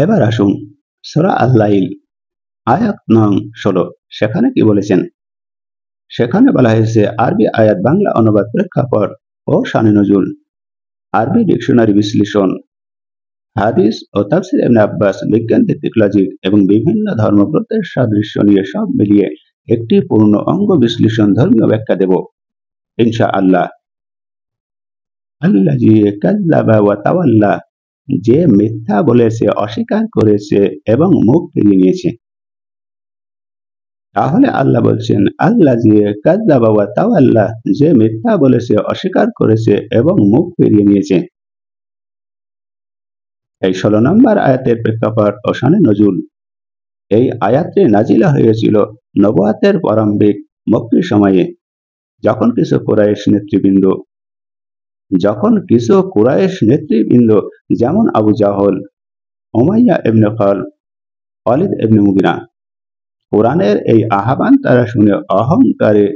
এবার আসুন সূরা আল-লাইল আয়াত নং 16 সেখানে কি বলেছেন? সেখানে বলা হয়েছে আরবি আয়াত বাংলা অনুবাদ প্রেক্ষাপট ও শানে নজুল, আরবি ডিকশনারি বিশ্লেষণ, হাদিস ও তাফসীর ইবনে আব্বাস, বিজ্ঞান ভিত্তিক লজিক এবং বিভিন্ন ধর্মগ্রন্থের সাদৃশ্য নিয়ে সব মিলিয়ে একটি পূর্ণ অঙ্গ বিশ্লেষণ ধর্মীয় ব্যাখ্যা দেব ইনশাআল্লাহ। আল্লাযী কাযযাবা ওয়া তাওয়াল্লা, যে মিথ্যা বলেছে, অস্বীকার করেছে এবং মুখ ফিরিয়ে নিয়েছে। তাহলে আল্লাহ বলছেন আল্লাযী কাযযাবা ওয়া তাওয়াল্লা, যে মিথ্যা বলেছে, অস্বীকার করেছে এবং মুখ ফিরিয়ে নিয়েছে। এই 16 নম্বর আয়াতের প্রেক্ষাপট ও শানে নজুল। এই আয়াতটি নাজিলা হয়েছিল নবুয়াতের প্রারম্ভিক মক্কি সময়ে, যখন কিছু কুরাইশ নেতৃবৃন্দ যেমন আবু জাহল, উমাইয়া ইবনে খালদ, খালিদ ইবনে মুগিরা কোরআনের এই আহ্বান তারা শুনে অহংকারে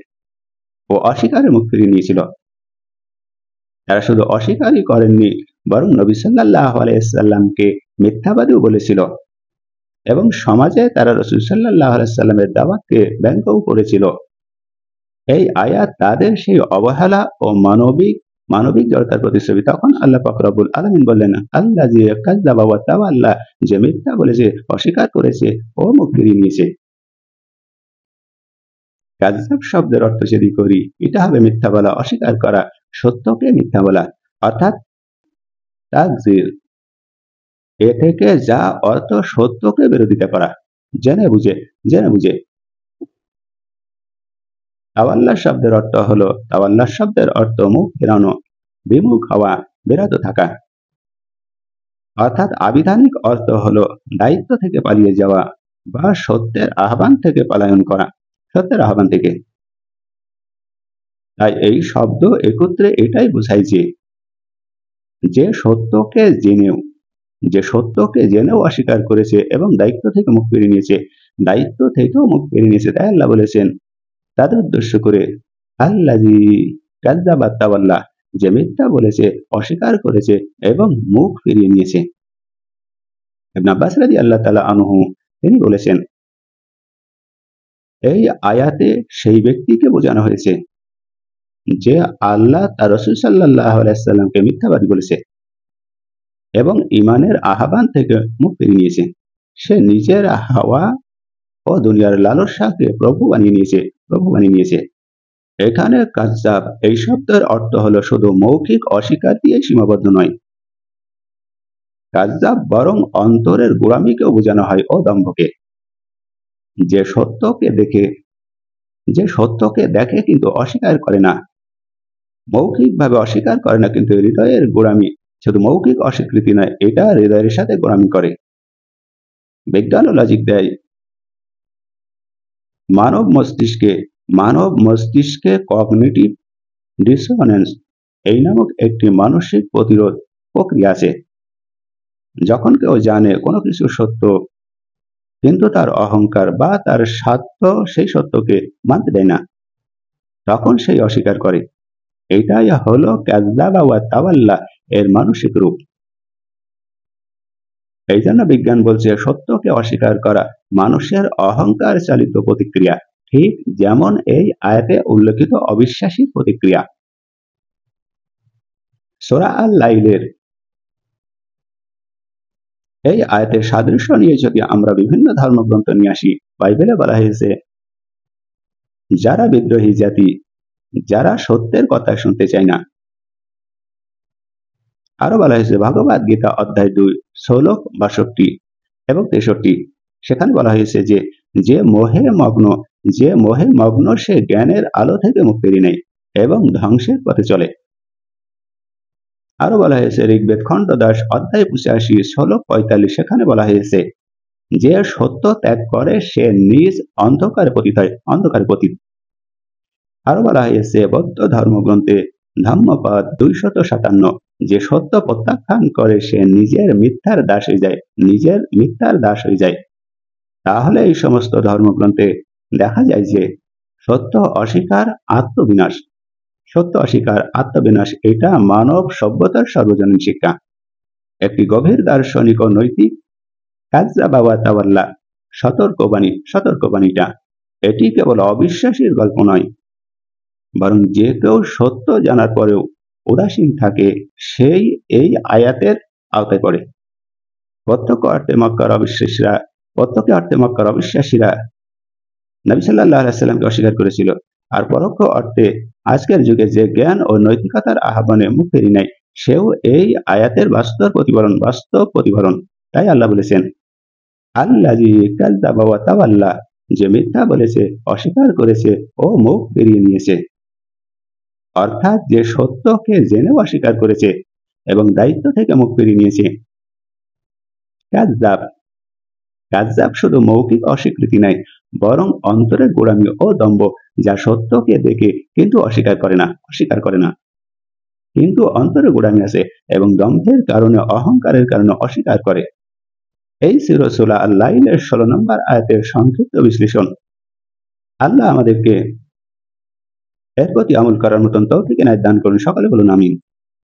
ও অস্বীকারে মুখ ফিরিয়ে নিয়েছিল। তারা শুধু অস্বীকারই করেননি, বরং নবী সাল্লাল্লাহু আলাইহি সাল্লামকে মিথ্যাবাদীও বলেছিল এবং সমাজে তারা রাসূল সাল্লাল্লাহু আলাইহি সাল্লামের দাওয়াতকে ব্যঙ্গও করেছিল। এই আয়াত তাদের সেই অবহেলা ও মানবিক জড়তার প্রতিচ্ছবি। তখন আল্লাহ পাক রব্বুল আলামিন বললেন আল্লাযী কাযযাবা ওয়া তাওয়াল্লা, যে মিথ্যা বলেছে, অস্বীকার করেছে ও মুখ ফিরিয়ে নিয়েছে। কাযযাব শব্দের অর্থ যদি করি, এটা হবে মিথ্যা বলা, অস্বীকার করা, সত্যকে মিথ্যা বলা, অর্থাৎ তাকযীর। এ থেকে যা অর্থ সত্যকে বিরোধিতা করা, জেনে বুঝে। তাওয়াল্লা শব্দের অর্থ মুখ ফেরানো, বিমুখ হওয়া, বিরত থাকা। অর্থাৎ আবিধানিক অর্থ হলো দায়িত্ব থেকে পালিয়ে যাওয়া বা সত্যের আহ্বান থেকে পলায়ন করা, সত্যের আহ্বান থেকে। তাই এই শব্দ একত্রে এটাই বোঝায় যে সত্যকে জেনেও অস্বীকার করেছে এবং দায়িত্ব থেকে মুখ ফিরিয়ে নিয়েছে। তাই আল্লাহ বলেছেন তাদের উদ্দেশ্য করে আল্লাযী কাযযাবা ওয়া তাওয়াল্লা, যে মিথ্যা বলেছে, অস্বীকার করেছে এবং মুখ ফিরিয়ে নিয়েছে। ইবনে আব্বাস রাদিয়াল্লাহু তাআলা আনহু তিনি বলেছেন, এই আয়াতে সেই ব্যক্তিকে বোঝানো হয়েছে যে আল্লাহ তার রাসূল সাল্লাল্লাহু আলাইহি সাল্লামকে মিথ্যাবাদী বলেছে এবং ঈমানের আহ্বান থেকে মুখ ফিরিয়ে নিয়েছে। সে নিজের হাওয়া ও দুনিয়ার লালসাকে প্রভু বানিয়ে নিয়েছে। এখানে কাযযাব এই শব্দের অর্থ হলো শুধু মৌখিক অস্বীকার দিয়ে সীমাবদ্ধ নয়। কাযযাব বরং অন্তরের গোঁড়ামিকেও বোঝানো হয় ও দম্ভকে, যে সত্যকে দেখে কিন্তু অস্বীকার করে না, মৌখিকভাবে অস্বীকার করে না, কিন্তু হৃদয়ের গোঁড়ামি। শুধু মৌখিক অস্বীকৃতি নয়, এটা হৃদয়ের সাথে গোঁড়ামি করে। বিজ্ঞান ও লজিক দেয় মানব মস্তিষ্কে কগনিটিভ ডিসোনেন্স এই নামক একটি মানসিক প্রতিরোধ প্রক্রিয়া আছে। যখন কেউ জানে কোনো কিছু সত্য, কিন্তু তার অহংকার বা তার স্বার্থ সেই সত্যকে মানতে দেয় না, তখন সেই অস্বীকার করে। এটাই হলো কাযযাবা ওয়া তাওয়াল্লা এর মানসিক রূপ। এই জন্য বিজ্ঞান বলছে সত্যকে অস্বীকার করা মানুষের অহংকার চালিত প্রতিক্রিয়া, ঠিক যেমন এই আয়াতে উল্লেখিত অবিশ্বাসী প্রতিক্রিয়া। সূরা আল-লাইলের এই আয়াতের সাদৃশ্য নিয়ে যদি আমরা বিভিন্ন ধর্মগ্রন্থ নিয়ে আসি, বাইবেলে বলা হয়েছে যারা বিদ্রোহী জাতি, যারা সত্যের কথা শুনতে চায় না। আরো বলা হয়েছে ভগবদ গীতা অধ্যায় 2 শ্লোক 62 এবং 63, সেখানে বলা হয়েছে যে মোহে মগ্ন সে জ্ঞানের আলো থেকে মুখ ফিরিয়ে নেয় এবং ধ্বংসের পথে চলে। আরো বলা হয়েছে ঋগ্বেদ খণ্ড 10 অধ্যায় 85 শ্লোক 45, সেখানে বলা হয়েছে যে সত্য ত্যাগ করে সে নিজ অন্ধকারে পতিত। আরো বলা হয়েছে বৌদ্ধ ধর্মগ্রন্থে ধম্মপদ 257, যে সত্য প্রত্যাখ্যান করে সে নিজের মিথ্যার দাস হয়ে যায়। তাহলে এই সমস্ত ধর্মগ্রন্থে দেখা যায় যে সত্য অস্বীকার আত্মবিনাশ, এটা মানব সভ্যতার সর্বজনীন শিক্ষা, একটি গভীর দার্শনিক ও নৈতিক কাযযাবা ওয়া তাওয়াল্লা, সতর্কবাণীটা এটি কেবল অবিশ্বাসীর গল্প নয়, বরং যে কেউ সত্য জানার পরেও উদাসীন থাকে সেই এই আয়াতের আওতায় পড়ে। প্রত্যক্ষ অর্থে মক্কার অবিশ্বাসীরা নবী সাল্লাল্লাহু আলাইহি ওয়াসাল্লামকে অস্বীকার করেছিল, আর পরোক্ষ অর্থে আজকের যুগে যে জ্ঞান ও নৈতিকতার আহ্বানে মুখ ফেরি নেয় সেও এই আয়াতের বাস্তব প্রতিফলন। তাই আল্লাহ বলেছেন, আল্লাযী কাযযাবা ওয়া তাওয়াল্লা, যে মিথ্যা বলেছে, অস্বীকার করেছে ও মুখ ফিরিয়ে নিয়েছে। অর্থাৎ যে সত্যকে জেনেও অস্বীকার করেছে এবং দায়িত্ব থেকে মুখ ফিরিয়ে নিয়েছে। কাযযাব শুধু মৌখিক অস্বীকৃতি নয়, বরং অন্তরের গোঁড়ামি ও দম্ভ, যা সত্যকে দেখে কিন্তু অস্বীকার করে না, কিন্তু অন্তরে গোঁড়ামি আছে এবং দম্ভের কারণে, অহংকারের কারণে অস্বীকার করে। এই ছিল সূরা আল-লাইলের 16 নম্বর আয়াতের সংক্ষিপ্ত বিশ্লেষণ। আল্লাহ আমাদেরকে এর প্রতি আমল করার মতন তৌফিক এনায়েত দান করুন। সকলে বলুন আমিন।